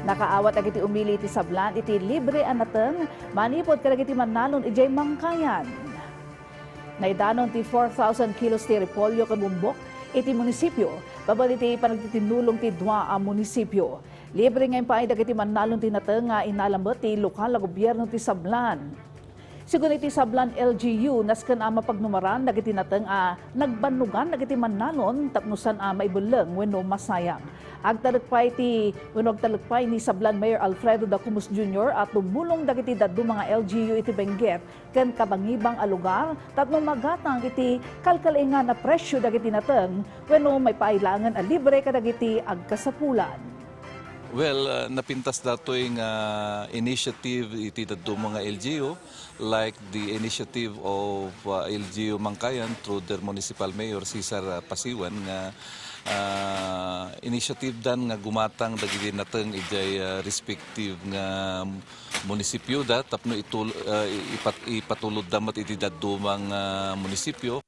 Nakaawat agiti umili iti sablan iti libre anateng manipod kadagiti mannalon ijay mangkayan. Naidanon ti 4,000 kilos ti repolyo ken bumbok iti munisipyo. Babal iti panagtitinulong ti dua a munisipyo. Libre ngayon pa ay dagiti mannalon ti nateng nga inalambot ti lokal na gobyerno ti sablan. Sigun iti sablan LGU nasken a mapagnumaran dagiti nateng a nagbanugan dagiti mannalon tapnusan a maibuleng wenno masayang. Agtalagpay ni sablan Mayor Alfredo Dacumus Jr. at tumulong dagiti daddo mga LGU iti Benguet ken kabangibang a lugar tapno magatang iti kalkalingan na presyo dagiti nateng wenno may pailangan a libre kadagiti agkasapulan. Well, napintas dato'y initiative iti dadto mga LGU like the initiative of LGU Mangkayan through their municipal mayor Cesar Pasiwan nga initiative dan nga gumatang dagiti nateng ijay respective nga munisipyo da tapno ipatulod damat iti dadto mga munisipyo.